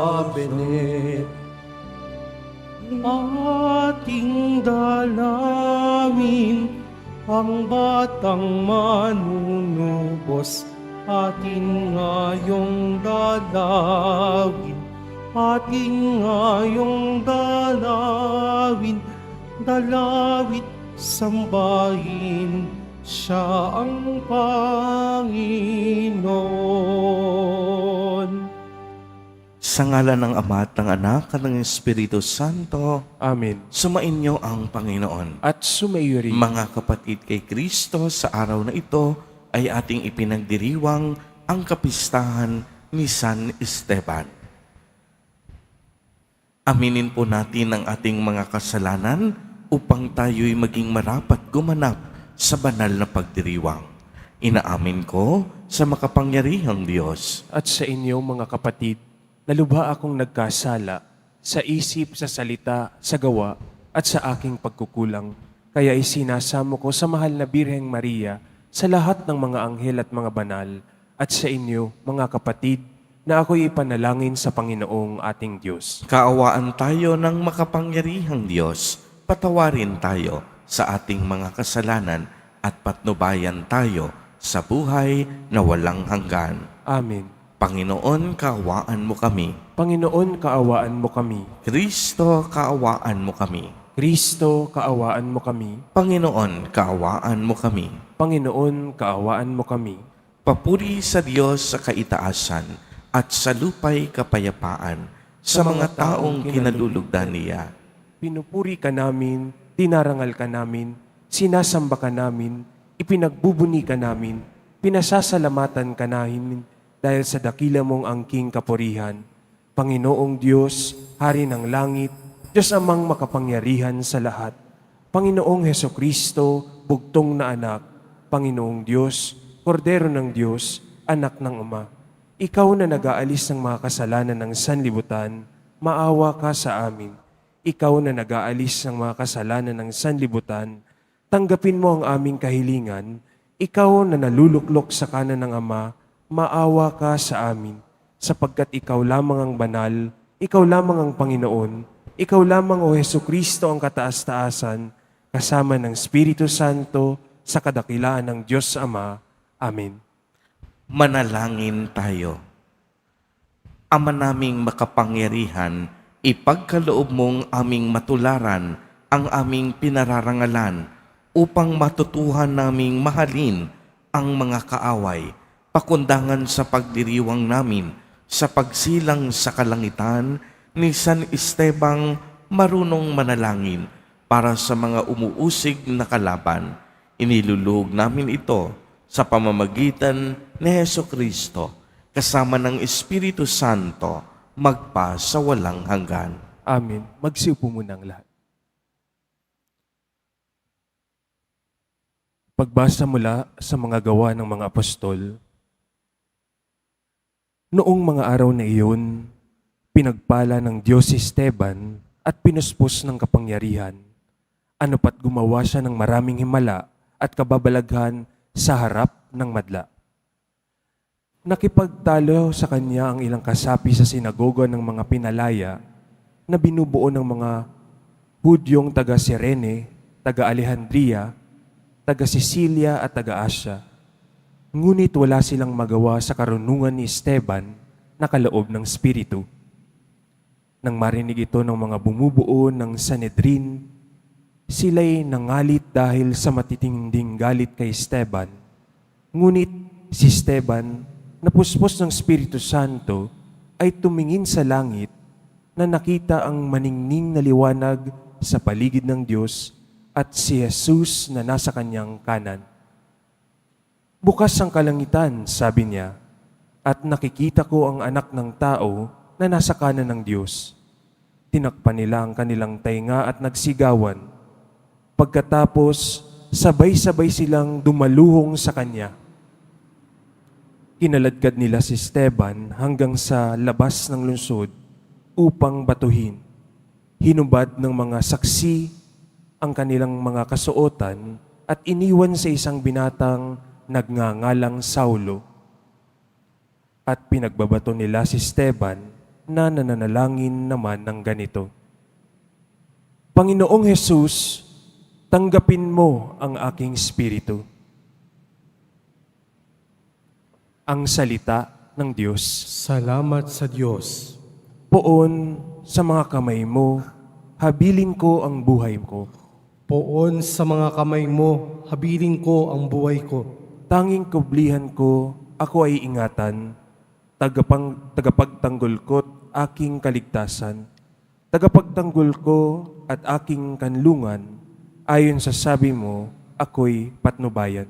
pasabelet. Ating dalangin ang batang manunubos, ating ngayong dalawin, ating ngayong dalawin, dalawit sambahin, siya ang Panginoon. Sa ngalan ng Ama at ng Anak at ng Espiritu Santo, Amen. sumainyo ang Panginoon. At sumaiyo rin. Mga kapatid kay Kristo, sa araw na ito ay ating ipinagdiriwang ang kapistahan ni San Esteban. Aminin po natin ang ating mga kasalanan upang tayo'y maging marapat gumanap sa banal na pagdiriwang. Inaamin ko sa makapangyarihang Diyos. At sa inyo mga kapatid, nalubha akong nagkasala sa isip, sa salita, sa gawa, at sa aking pagkukulang. Kaya isinasamo ko sa mahal na Birheng Maria, sa lahat ng mga anghel at mga banal, at sa inyo, mga kapatid, na ako'y ipanalangin sa Panginoong ating Diyos. Kaawaan tayo ng makapangyarihang Diyos. Patawarin tayo sa ating mga kasalanan at patnubayan tayo sa buhay na walang hanggan. Amen. Panginoon, kaawaan mo kami. Panginoon, kaawaan mo kami. Kristo, kaawaan mo kami. Kristo, kaawaan mo kami. Panginoon, kaawaan mo kami. Panginoon, kaawaan mo kami. Papuri sa Diyos sa kaitaasan at sa lupay kapayapaan sa mga taong kinalulugdan niya. Pinupuri ka namin, dinarangal ka namin, sinasamba ka namin, ipinagbubuni ka namin, pinasasalamatan ka namin dahil sa dakila mong angking kapurihan. Panginoong Diyos, Hari ng langit, Diyos amang makapangyarihan sa lahat. Panginoong Hesukristo, bugtong na anak, Panginoong Diyos, Kordero ng Diyos, anak ng Ama. Ikaw na nag-aalis ng mga kasalanan ng sanlibutan, maawa ka sa amin. Ikaw na nag-aalis ng mga kasalanan ng sanlibutan, tanggapin mo ang aming kahilingan. Ikaw na naluluklok sa kanan ng Ama, maawa ka sa amin, sapagkat ikaw lamang ang banal, ikaw lamang ang Panginoon, ikaw lamang o Hesukristo ang kataas-taasan, kasama ng Espiritu Santo, sa kadakilaan ng Diyos Ama. Amen. Manalangin tayo. Ama naming makapangyarihan, ipagkaloob mong aming matularan ang aming pinararangalan upang matutuhan naming mahalin ang mga kaaway, pakundangan sa pagdiriwang namin sa pagsilang sa kalangitan ni San Esteban marunong manalangin para sa mga umuusig na kalaban. Inilulug namin ito sa pamamagitan ni Hesukristo kasama ng Espiritu Santo magpa sa walang hanggan. Amen. Magsiupo muna ang lahat. Pagbasa mula sa mga gawa ng mga apostol. Noong mga araw na iyon, pinagpala ng Diyos si Esteban at pinuspos ng kapangyarihan. Ano pat gumawa siya ng maraming himala at kababalaghan sa harap ng madla. Nakipagtalo sa kanya ang ilang kasapi sa sinagoga ng mga pinalaya na binubuo ng mga Hudyong taga Cirene, taga Alejandria, taga Sicilia at taga Asia. Ngunit wala silang magawa sa karunungan ni Esteban na kaloob ng Espiritu. Nang marinig ito ng mga bumubuo ng Sanhedrin, sila'y nangalit dahil sa matitinding galit kay Esteban. Ngunit si Esteban, napuspos ng Espiritu Santo, ay tumingin sa langit na nakita ang maningning na liwanag sa paligid ng Diyos at si Jesus na nasa kanyang kanan. Bukas ang kalangitan, sabi niya, at nakikita ko ang anak ng tao na nasa kanan ng Diyos. Tinakpan nila ang kanilang tainga at nagsigawan. Pagkatapos, sabay-sabay silang dumaluhong sa kanya. Kinaladkad nila si Esteban hanggang sa labas ng lungsod upang batuhin. Hinubad ng mga saksi ang kanilang mga kasuotan at iniwan sa isang binatang nagngangalang Saulo. At pinagbabato nila si Esteban na nananalangin naman ng ganito, Panginoong Jesus, tanggapin mo ang aking espiritu. Ang salita ng Diyos. Salamat sa Diyos. Poon sa mga kamay mo, habilin ko ang buhay ko. Poon sa mga kamay mo, habilin ko ang buhay ko. Tanging kublihan ko, ako ay ingatan, tagapagtanggol ko't aking kaligtasan, tagapagtanggol ko at aking kanlungan, ayon sa sabi mo, ako'y patnubayan.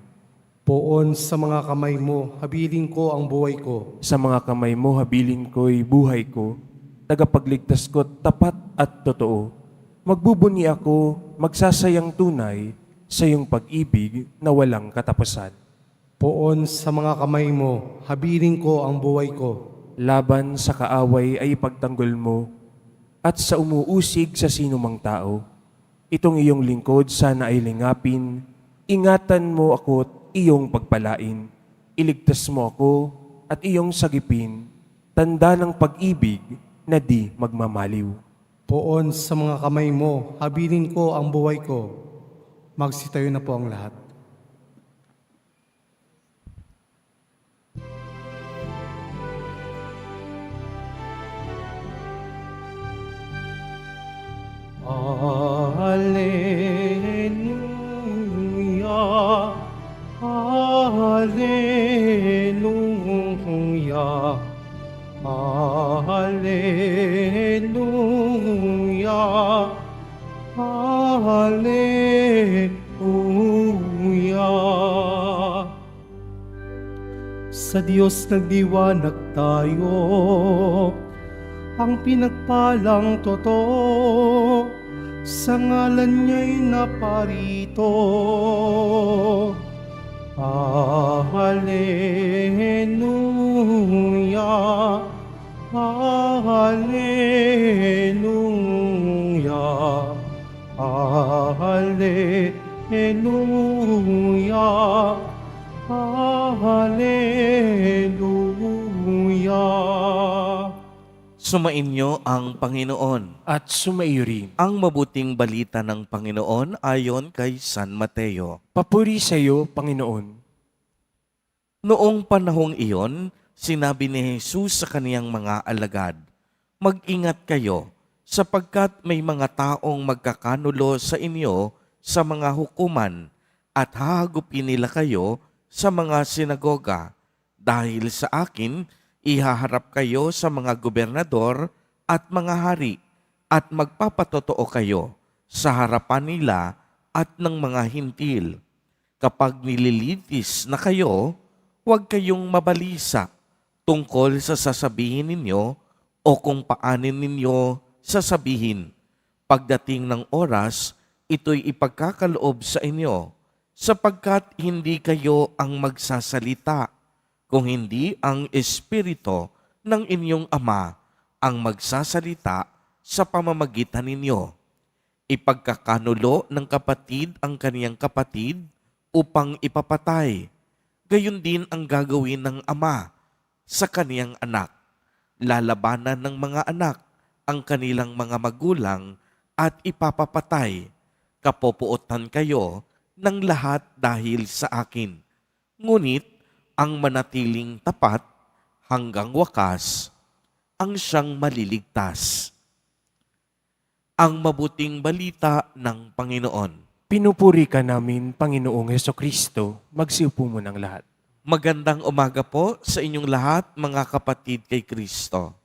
Poon sa mga kamay mo, habilin ko ang buhay ko. Sa mga kamay mo, habilin ko'y buhay ko, tagapagligtas ko't tapat at totoo. Magbubunyi ako, magsasayang tunay sa iyong pag-ibig na walang katapusan. Poon sa mga kamay mo, habilin ko ang buhay ko. Laban sa kaaway ay ipagtanggol mo, at sa umuusig sa sinumang tao. Itong iyong lingkod sana ay lingapin, ingatan mo ako't iyong pagpalain. Iligtas mo ako at iyong sagipin, tanda ng pag-ibig na di magmamaliw. Poon sa mga kamay mo, habilin ko ang buhay ko. Magsitayo na po ang lahat. Alleluia, Alleluia, Alleluia, Alleluia. Sa Diyos nagdiwanag tayo, ang pinagpalang totoo, sa ngalan niya'y naparito. Alleluia, Alleluia, Alleluia, Alleluia. Sumainyo ang Panginoon. At sumaiyo rin. Ang mabuting balita ng Panginoon ayon kay San Mateo. Papuri sa iyo, Panginoon. Noong panahong iyon, sinabi ni Jesus sa kaniyang mga alagad, Mag-ingat kayo, sapagkat may mga taong magkakanulo sa inyo sa mga hukuman at hahagupin nila kayo sa mga sinagoga. Dahil sa akin, ihaharap kayo sa mga gobernador at mga hari at magpapatotoo kayo sa harapan nila at ng mga hintil. Kapag nililitis na kayo, huwag kayong mabalisa tungkol sa sasabihin ninyo o kung paanin ninyo sasabihin. Pagdating ng oras, ito'y ipagkakaloob sa inyo, sapagkat hindi kayo ang magsasalita, kung hindi ang Espiritu ng inyong Ama ang magsasalita sa pamamagitan ninyo. Ipagkakanulo ng kapatid ang kaniyang kapatid upang ipapatay. Gayon din ang gagawin ng ama sa kaniyang anak. Lalabanan ng mga anak ang kanilang mga magulang at ipapapatay. Kapopuotan kayo ng lahat dahil sa akin. Ngunit ang manatiling tapat hanggang wakas ang siyang maliligtas. Ang mabuting balita ng Panginoon. Pinupuri ka namin, Panginoong Hesukristo. Magsiupo mo ng lahat. Magandang umaga po sa inyong lahat, mga kapatid kay Kristo.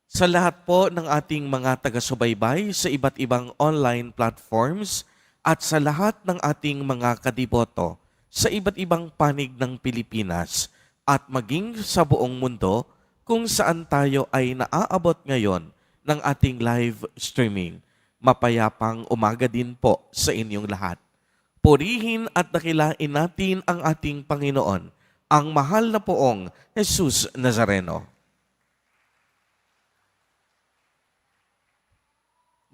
Sa lahat po ng ating mga taga-subaybay sa iba't ibang online platforms at sa lahat ng ating mga kadiboto sa iba't ibang panig ng Pilipinas at maging sa buong mundo kung saan tayo ay naaabot ngayon ng ating live streaming. Mapayapang umaga din po sa inyong lahat. Purihin at dakilain natin ang ating Panginoon, ang mahal na poong Jesus Nazareno.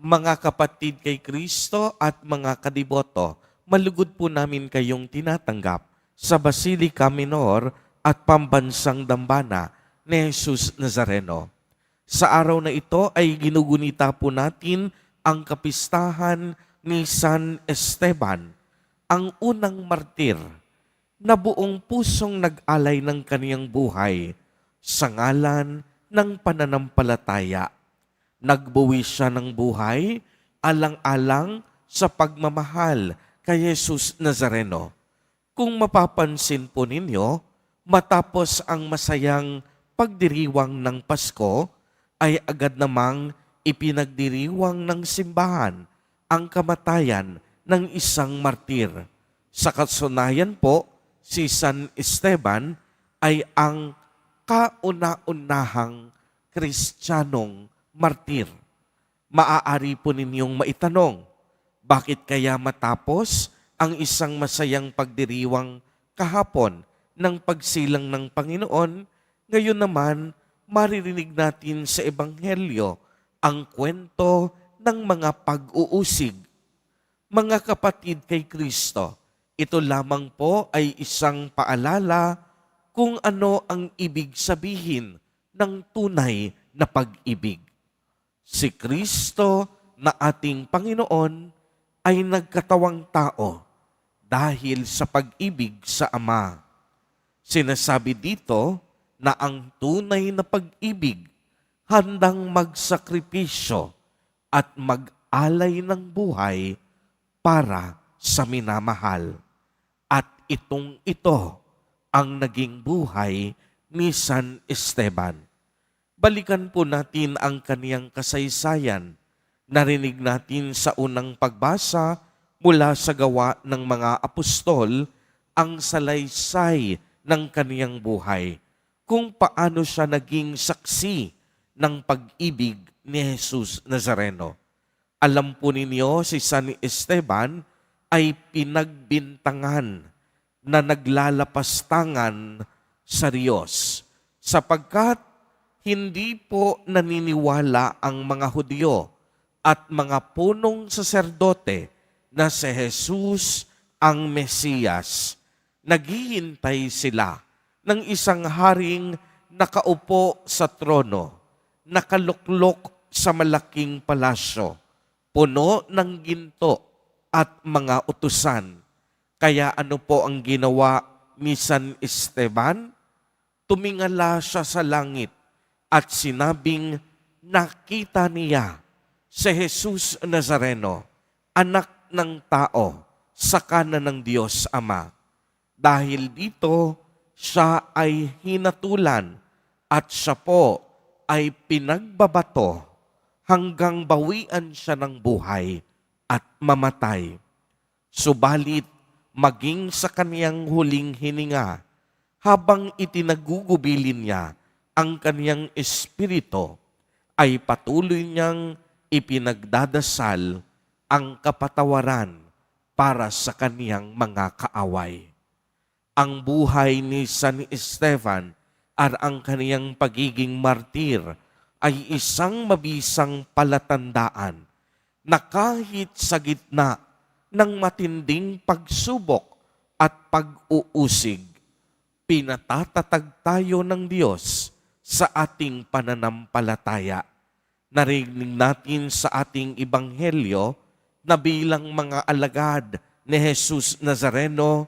Mga kapatid kay Kristo at mga kadiboto, malugod po namin kayong tinatanggap sa Basilica Minor at pambansang dambana ni Jesus Nazareno. Sa araw na ito ay ginugunita po natin ang kapistahan ni San Esteban, ang unang martir na buong pusong nag-alay ng kaniyang buhay sa ngalan ng pananampalataya. Nagbuwis siya ng buhay alang-alang sa pagmamahal kay Jesus Nazareno. Kung mapapansin po ninyo, matapos ang masayang pagdiriwang ng Pasko, ay agad namang ipinagdiriwang ng simbahan ang kamatayan ng isang martir. Sa katunayan po, si San Esteban ay ang kauna-unahang Kristiyanong martir. Maaari po ninyong maitanong, bakit kaya matapos ang isang masayang pagdiriwang kahapon ng pagsilang ng Panginoon, ngayon naman maririnig natin sa Ebanghelyo ang kwento ng mga pag-uusig. Mga kapatid kay Kristo, ito lamang po ay isang paalala kung ano ang ibig sabihin ng tunay na pag-ibig. Si Kristo na ating Panginoon ay nagkatawang tao dahil sa pag-ibig sa Ama. Sinasabi dito na ang tunay na pag-ibig handang magsakripisyo at mag-alay ng buhay para sa minamahal. At ito ang naging buhay ni San Esteban. Balikan po natin ang kaniyang kasaysayan. Narinig natin sa unang pagbasa mula sa Gawa ng mga Apostol ang salaysay ng kaniyang buhay, kung paano siya naging saksi ng pag-ibig ni Jesus Nazareno. Alam po ninyo, si San Esteban ay pinagbintangan na naglalapastangan sa Diyos sapagkat hindi po naniniwala ang mga Hudyo at mga punong saserdote na si Jesus ang Mesiyas. Naghihintay sila ng isang haring nakaupo sa trono, nakaluklok sa malaking palasyo, puno ng ginto at mga utusan. Kaya ano po ang ginawa ni San Esteban? Tumingala siya sa langit at sinabing nakita niya si Jesus Nazareno, anak ng tao, sa kanan ng Diyos Ama. Dahil dito, siya ay hinatulan at siya po ay pinagbabato hanggang bawian siya ng buhay at mamatay. Subalit, maging sa kaniyang huling hininga, habang itinagugubilin niya ang kaniyang espiritu, ay patuloy niyang ipinagdadasal ang kapatawaran para sa kaniyang mga kaaway. Ang buhay ni San Esteban at ang kaniyang pagiging martir ay isang mabisang palatandaan na kahit sa gitna ng matinding pagsubok at pag-uusig, pinatatatag tayo ng Diyos sa ating pananampalataya. Narinig natin sa ating Ebanghelyo na bilang mga alagad ni Jesus Nazareno,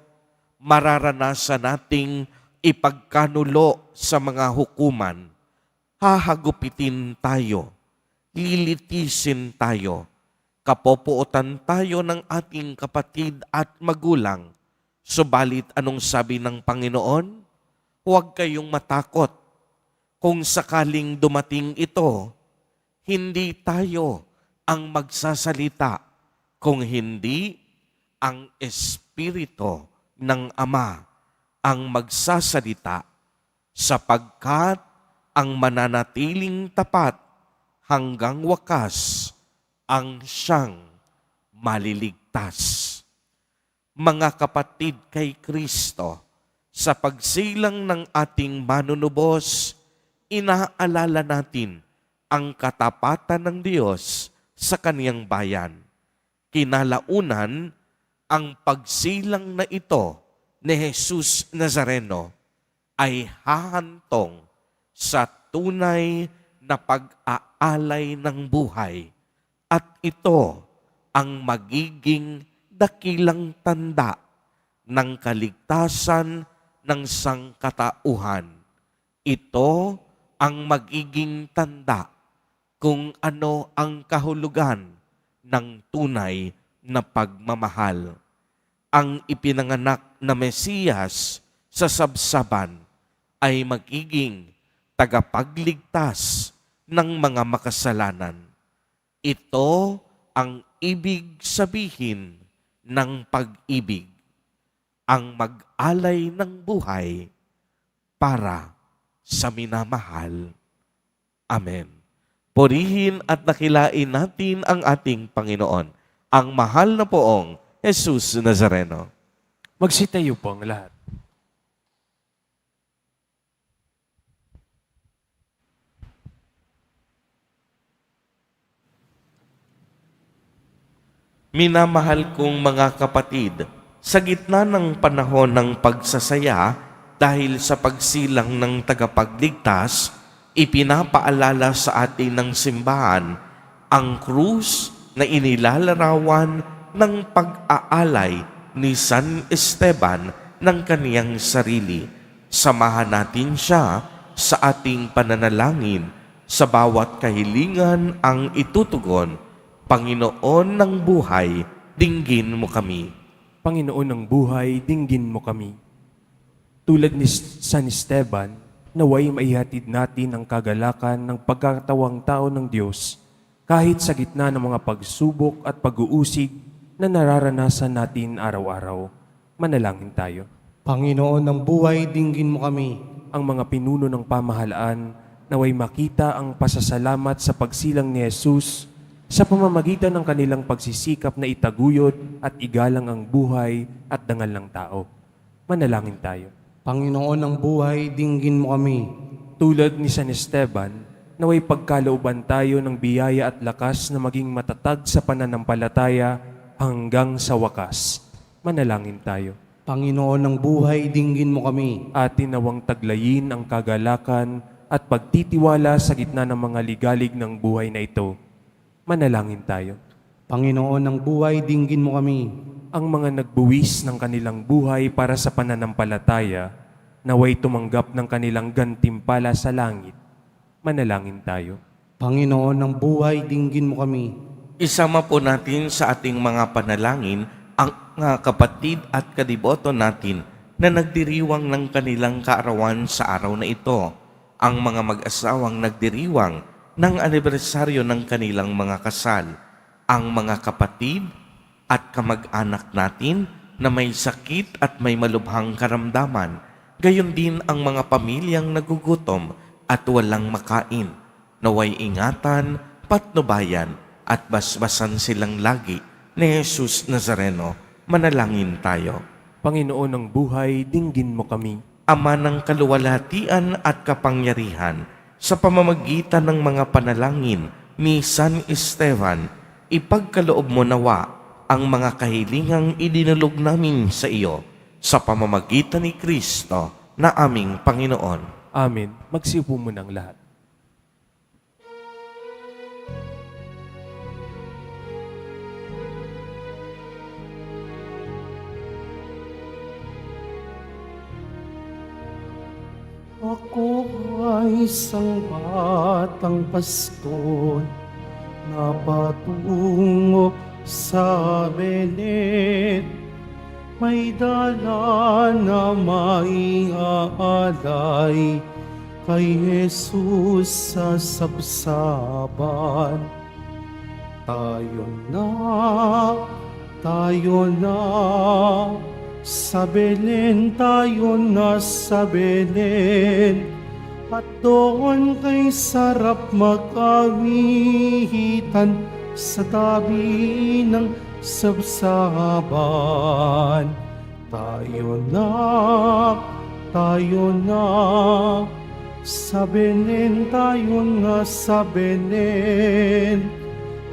mararanasan nating ipagkanulo sa mga hukuman. Hahagupitin tayo, lilitisin tayo, kapopuotan tayo ng ating kapatid at magulang. Subalit anong sabi ng Panginoon? Huwag kayong matakot. Kung sakaling dumating ito, hindi tayo ang magsasalita, kung hindi ang Espiritu ng Ama ang magsasalita, sapagkat ang mananatiling tapat hanggang wakas ang siyang maliligtas. Mga kapatid kay Kristo, sa pagsilang ng ating manunubos, inaalala natin ang katapatan ng Diyos sa kaniyang bayan. Kinalaunan, ang pagsilang na ito ni Jesus Nazareno ay hahantong sa tunay na pag-aalay ng buhay. At ito ang magiging dakilang tanda ng kaligtasan ng sangkatauhan. Ito ang magiging tanda kung ano ang kahulugan ng tunay na pagmamahal. Ang ipinanganak na Mesiyas sa sabsaban ay magiging tagapagligtas ng mga makasalanan. Ito ang ibig sabihin ng pag-ibig, ang mag-alay ng buhay para sa minamahal. Amen. Purihin at dakilain natin ang ating Panginoon, ang mahal na poong Jesus Nazareno. Magsitayo po ang lahat. Minamahal kong mga kapatid, sa gitna ng panahon ng pagsasaya dahil sa pagsilang ng tagapagligtas, ipinapaalala sa atin ng simbahan ang krus na inilalarawan ng pag-aalay ni San Esteban ng kaniyang sarili. Samahan natin siya sa ating pananalangin sa bawat kahilingan ang itutugon. Panginoon ng buhay, dinggin mo kami. Panginoon ng buhay, dinggin mo kami. Tulad ni San Esteban, naway maihatid natin ang kagalakan ng pagkatawang tao ng Diyos kahit sa gitna ng mga pagsubok at pag-uusig na nararanasan natin araw-araw. Manalangin tayo. Panginoon ng buhay, dinggin mo kami. Ang mga pinuno ng pamahalaan naway makita ang pasasalamat sa pagsilang ni Jesus sa pamamagitan ng kanilang pagsisikap na itaguyod at igalang ang buhay at dangal ng tao. Manalangin tayo. Panginoon ng buhay, dinggin mo kami. Tulad ni San Esteban, naway pagkalooban tayo ng biyaya at lakas na maging matatag sa pananampalataya hanggang sa wakas. Manalangin tayo. Panginoon ng buhay, dinggin mo kami. Atin nawang taglayin ang kagalakan at pagtitiwala sa gitna ng mga ligalig ng buhay na ito. Manalangin tayo. Panginoon ng buhay, dinggin mo kami. Ang mga nagbuwis ng kanilang buhay para sa pananampalataya, naway tumanggap ng kanilang gantimpala sa langit. Manalangin tayo. Panginoon ng buhay, dinggin mo kami. Isama po natin sa ating mga panalangin ang mga kapatid at kadiboto natin na nagdiriwang ng kanilang kaarawan sa araw na ito. Ang mga mag-asawang nagdiriwang ng anibersaryo ng kanilang mga kasal. Ang mga kapatid at kamag-anak natin na may sakit at may malubhang karamdaman. Gayon din ang mga pamilyang nagugutom at walang makain. Naway ingatan, patnubayan at basbasan silang lagi ni Jesus Nazareno. Manalangin tayo. Panginoon ng buhay, dinggin mo kami. Ama ng kaluwalhatian at kapangyarihan, sa pamamagitan ng mga panalangin ni San Esteban, ipagkaloob mo nawa ang mga kahilingang idinulog namin sa iyo sa pamamagitan ni Kristo na aming Panginoon. Amen. Magsiupo mo ng lahat. Ako ay isang batang pastor na patungo sa Benet. May dala na maiaalay kay Jesus sa sabsaban. Tayo na, sa Belen, tayo na sa Belen. At doon kay sarap makawihitan sa tabi ng sabsaban. Tayo na, sa Belen, tayo na sa Belen.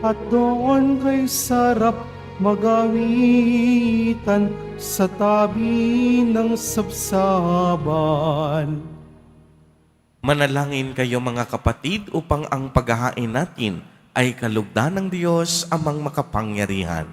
At doon kay sarap magawitan sa tabi ng sabsaban. Manalangin kayo mga kapatid upang ang paghahain natin ay kalugdan ng Diyos amang makapangyarihan.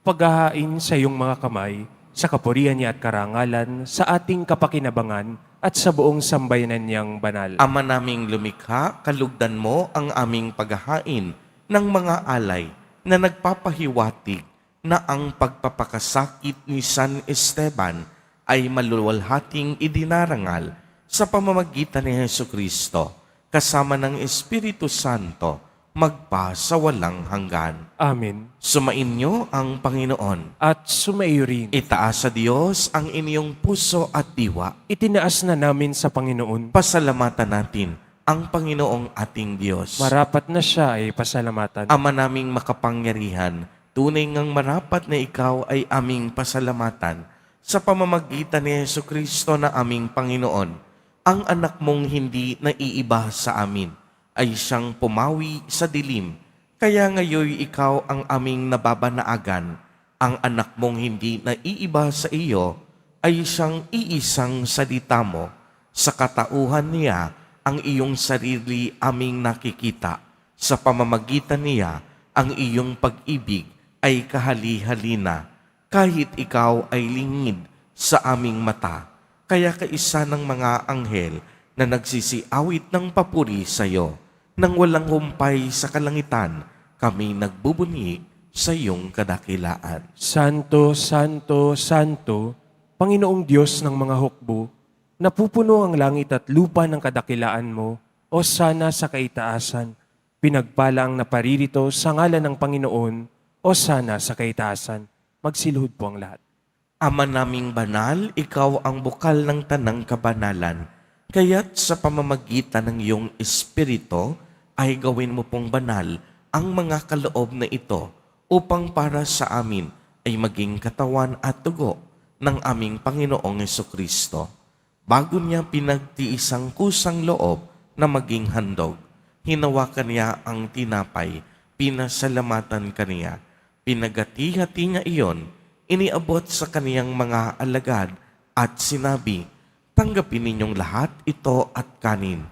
Paghahain sa iyong mga kamay, sa kapurihan niya at karangalan, sa ating kapakinabangan at sa buong sambayanan niyang banal. Ama naming lumikha, kalugdan mo ang aming paghahain ng mga alay na nagpapahiwatig na ang pagpapakasakit ni San Esteban ay maluluwalhating idinarangal sa pamamagitan ni Jesucristo kasama ng Espiritu Santo magpa sa walang hanggan. Amen. Sumainyo ang Panginoon. At sumaiyo rin. Itaas sa Diyos ang inyong puso at diwa. Itinaas na namin sa Panginoon. Pasalamatan natin ang Panginoong ating Diyos. Marapat na siya ay pasalamatan. Ama naming makapangyarihan, tunay ngang marapat na ikaw ay aming pasalamatan sa pamamagitan ni Jesucristo na aming Panginoon. Ang anak mong hindi naiiba sa amin ay siyang pumawi sa dilim. Kaya ngayon ikaw ang aming nababanaagan. Ang anak mong hindi naiiba sa iyo ay siyang iisang salita mo. Sa katauhan niya, ang iyong sarili aming nakikita. Sa pamamagitan niya, ang iyong pag-ibig ay kahali-halina. Kahit ikaw ay lingid sa aming mata, kaya kaisa ng mga anghel na nagsisiawit ng papuri sa iyo. Nang walang humpay sa kalangitan, kami nagbubunyi sa iyong kadakilaan. Santo, Santo, Santo, Panginoong Diyos ng mga hukbo, napupuno ang langit at lupa ng kadakilaan mo, o sana sa kaitaasan. Pinagpala ang naparirito sa ngalan ng Panginoon, o sana sa kaitaasan. Magsiluhod po ang lahat. Ama naming banal, ikaw ang bukal ng tanang kabanalan. Kaya't sa pamamagitan ng iyong Espiritu, ay gawin mo pong banal ang mga kaloob na ito upang para sa amin ay maging katawan at dugo ng aming Panginoong Jesucristo. Bago niya pinagtiisang kusang loob na maging handog, hinawakan niya ang tinapay, pinasalamatan kaniya, pinagati-hati niya iyon, iniabot sa kaniyang mga alagad at sinabi, tanggapin ninyong lahat ito at kanin.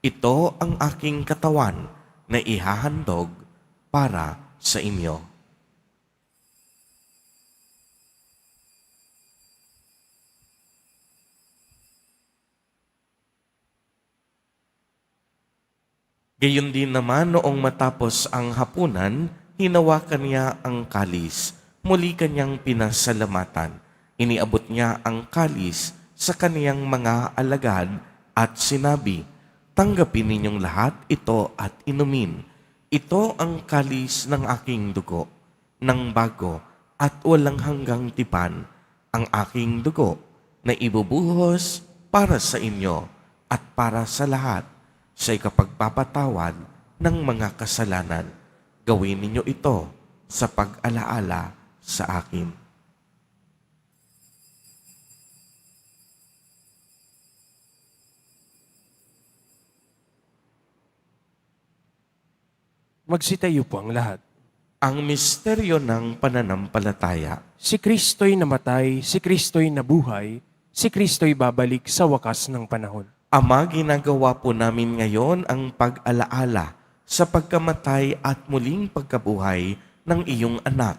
Ito ang aking katawan na ihahandog para sa inyo. Gayon din naman noong matapos ang hapunan, hinawakan niya ang kalis. Muli kanyang pinasalamatan. Iniabot niya ang kalis sa kaniyang mga alagad at sinabi, tanggapin ninyong lahat ito at inumin. Ito ang kalis ng aking dugo, ng bago at walang hanggang tipan, ang aking dugo na ibubuhos para sa inyo at para sa lahat sa ikapagpapatawad ng mga kasalanan. Gawin ninyo ito sa pag-alaala sa akin. Magsitayo po ang lahat. Ang misteryo ng pananampalataya. Si Kristo'y namatay, si Kristo'y nabuhay, si Kristo'y babalik sa wakas ng panahon. Ama, ginagawa po namin ngayon ang pag-alaala sa pagkamatay at muling pagkabuhay ng iyong anak.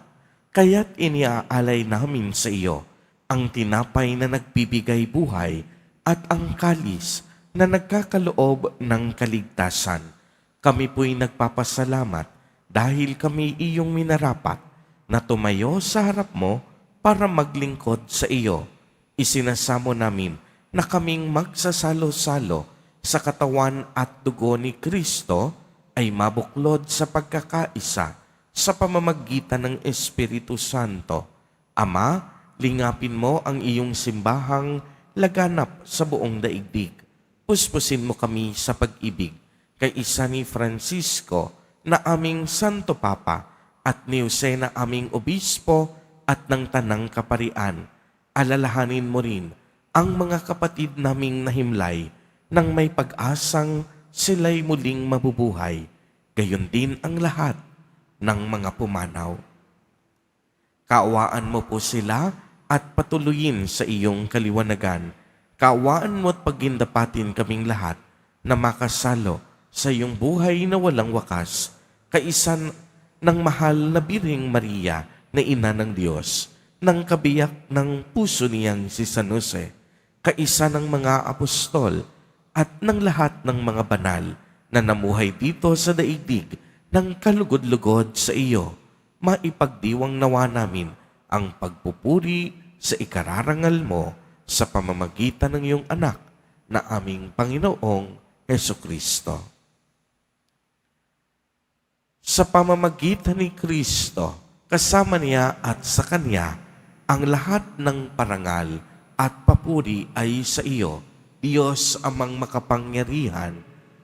Kaya't iniaalay namin sa iyo ang tinapay na nagbibigay buhay at ang kalis na nagkakaloob ng kaligtasan. Kami po'y nagpapasalamat dahil kami iyong minarapat na tumayo sa harap mo para maglingkod sa iyo. Isinasamo namin na kaming magsasalo-salo sa katawan at dugo ni Kristo ay mabuklod sa pagkakaisa sa pamamagitan ng Espiritu Santo. Ama, lingapin mo ang iyong simbahang laganap sa buong daigdig. Puspusin mo kami sa pag-ibig kay isa ni Francisco na aming Santo Papa at ni Jose na aming Obispo at ng Tanang Kaparian. Alalahanin mo rin ang mga kapatid naming nahimlay nang may pag-asang sila'y muling mabubuhay. Gayon din ang lahat ng mga pumanaw. Kaawaan mo po sila at patuloyin sa iyong kaliwanagan. Kaawaan mo at pagindapatin kaming lahat na makasalo sa iyong buhay na walang wakas, kaisa ng mahal na Birheng Maria na Ina ng Diyos, ng kabiyak ng puso niyang si San Jose, kaisa ng mga apostol at ng lahat ng mga banal na namuhay dito sa daigdig ng kalugod-lugod sa iyo, maipagdiwang nawa namin ang pagpupuri sa ikararangal mo sa pamamagitan ng iyong anak na aming Panginoong Hesukristo. Sa pamamagitan ni Kristo, kasama niya at sa Kanya, ang lahat ng parangal at papuri ay sa iyo, Diyos amang makapangyarihan,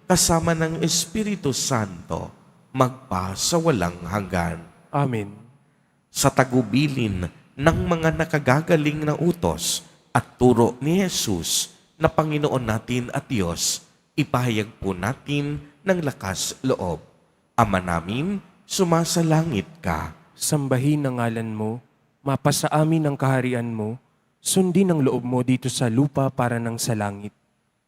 kasama ng Espiritu Santo, magpa sa walang hanggan. Amen. Sa tagubilin ng mga nakagagaling na utos at turo ni Jesus na Panginoon natin at Diyos, ipahayag po natin ng lakas loob. Ama namin, sumasalangit ka. Sambahin ang ngalan mo, mapasa amin ang kaharian mo, sundin ang loob mo dito sa lupa para ng sa langit.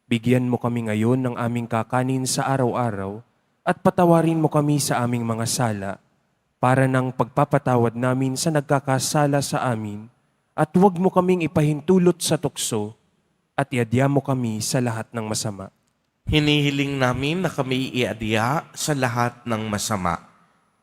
Bigyan mo kami ngayon ng aming kakanin sa araw-araw at patawarin mo kami sa aming mga sala para ng pagpapatawad namin sa nagkakasala sa amin at huwag mo kaming ipahintulot sa tukso at iadya mo kami sa lahat ng masama. Hinihiling namin na kami iadya sa lahat ng masama.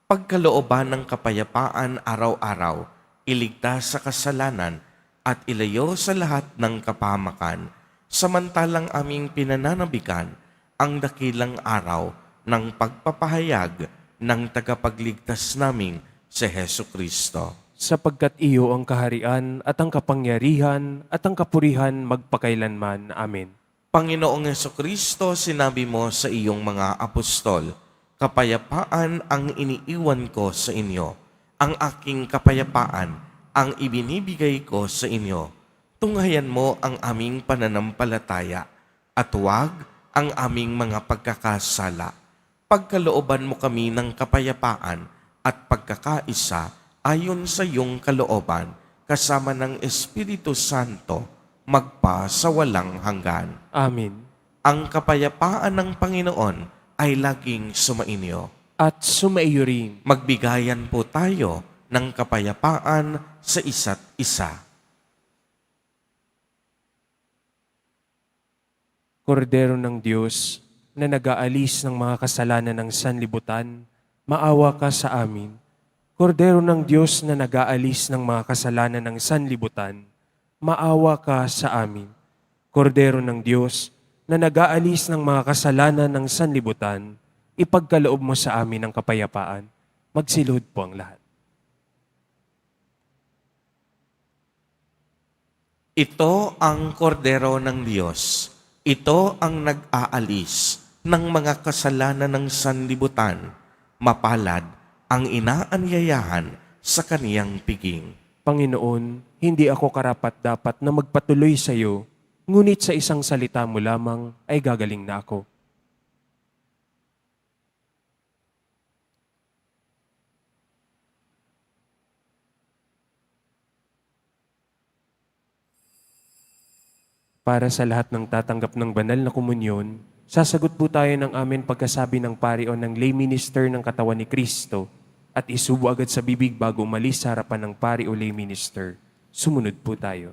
Pagkalooban ng kapayapaan araw-araw, iligtas sa kasalanan at ilayo sa lahat ng kapahamakan, samantalang aming pinananabikan ang dakilang araw ng pagpapahayag ng tagapagligtas naming si Hesukristo. Sapagkat iyo ang kaharian at ang kapangyarihan at ang kapurihan magpakailanman. Amen. Panginoong Hesukristo, sinabi mo sa iyong mga apostol, kapayapaan ang iniiwan ko sa inyo, ang aking kapayapaan ang ibinibigay ko sa inyo. Tunghayan mo ang aming pananampalataya at huwag ang aming mga pagkakasala. Pagkalooban mo kami ng kapayapaan at pagkakaisa ayon sa iyong kalooban, kasama ng Espiritu Santo, magpa sa walang hanggan. Amen. Ang kapayapaan ng Panginoon ay laging sumainyo. At sumaiyo rin. Magbigayan po tayo ng kapayapaan sa isa't isa. Kordero ng Diyos na nag-aalis ng mga kasalanan ng sanlibutan, maawa ka sa amin. Kordero ng Diyos na nag-aalis ng mga kasalanan ng sanlibutan, maawa ka sa amin. Kordero ng Diyos na nag-aalis ng mga kasalanan ng sanlibutan, ipagkaloob mo sa amin ang kapayapaan. Magsilhod po ang lahat. Ito ang kordero ng Diyos. Ito ang nag-aalis ng mga kasalanan ng sanlibutan. Mapalad ang inaanyayahan sa kaniyang piging. Panginoon, hindi ako karapat-dapat na magpatuloy sa iyo, ngunit sa isang salita mo lamang ay gagaling na ako. Para sa lahat ng tatanggap ng banal na komunyon, sasagot po tayo ng amen pagkasabi ng pari o ng lay minister ng katawan ni Kristo at isubo agad sa bibig bago umalis sa harapan ng pari o lay minister. Sumunod po tayo.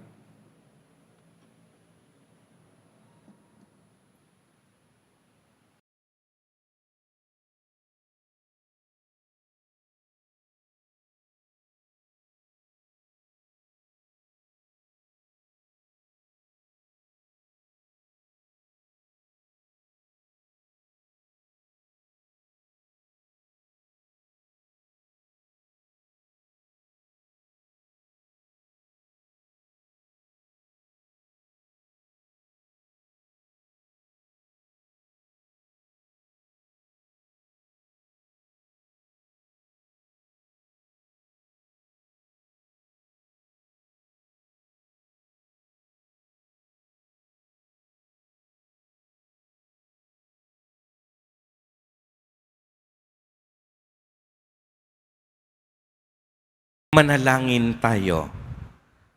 Manalangin tayo.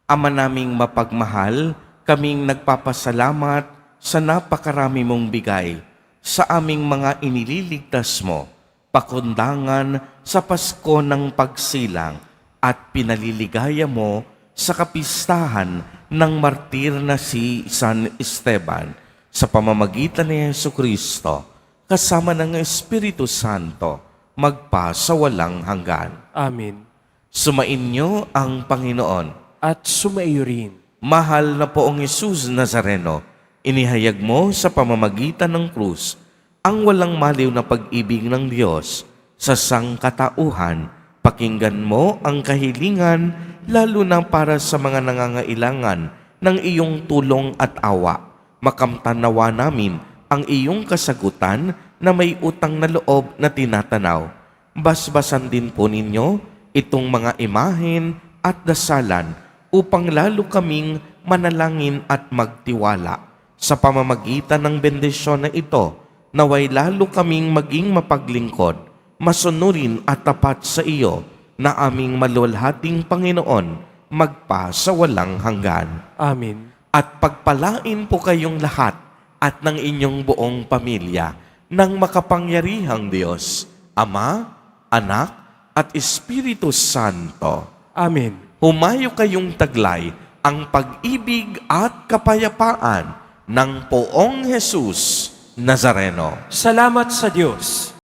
Ama naming mapagmahal, kaming nagpapasalamat sa napakarami mong bigay sa aming mga inililigtas mo, pakundangan sa Pasko ng pagsilang at pinaliligaya mo sa kapistahan ng martir na si San Esteban sa pamamagitan ni Jesucristo kasama ng Espiritu Santo magpa sa walang hanggan. Amen. Sumainyo ang Panginoon. At sumaiyo rin. Mahal na poong Jesus Nazareno, inihayag mo sa pamamagitan ng krus ang walang maliw na pag-ibig ng Diyos sa sangkatauhan. Pakinggan mo ang kahilingan lalo na para sa mga nangangailangan ng iyong tulong at awa. Makamtanawa namin ang iyong kasagutan na may utang na loob na tinatanaw. Basbasan din po ninyo itong mga imahen at dasalan upang lalo kaming manalangin at magtiwala. Sa pamamagitan ng bendisyon na ito, naway lalo kaming maging mapaglingkod, masunurin at tapat sa iyo na aming maluwalhating Panginoon magpa sa walang hanggan. Amen. At pagpalain po kayong lahat at ng inyong buong pamilya ng makapangyarihang Diyos, Ama, Anak, at Espiritu Santo. Amen. Humayo kayong taglay ang pag-ibig at kapayapaan ng poong Jesus Nazareno. Salamat sa Diyos.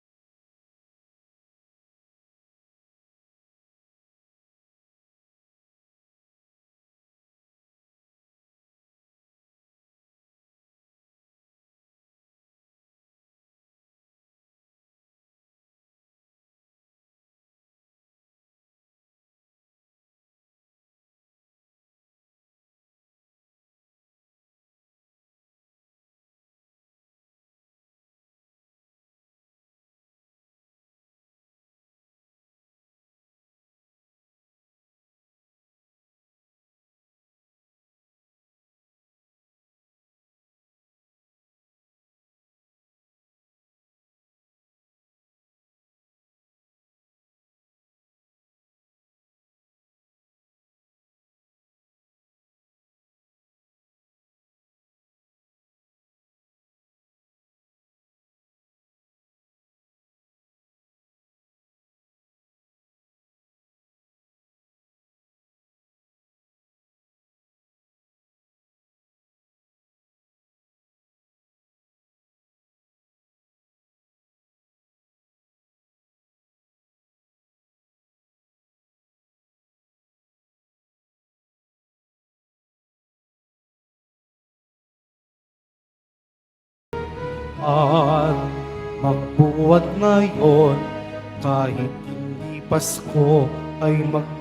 At magbuwat ngayon, kahit hindi Pasko ay magligaya.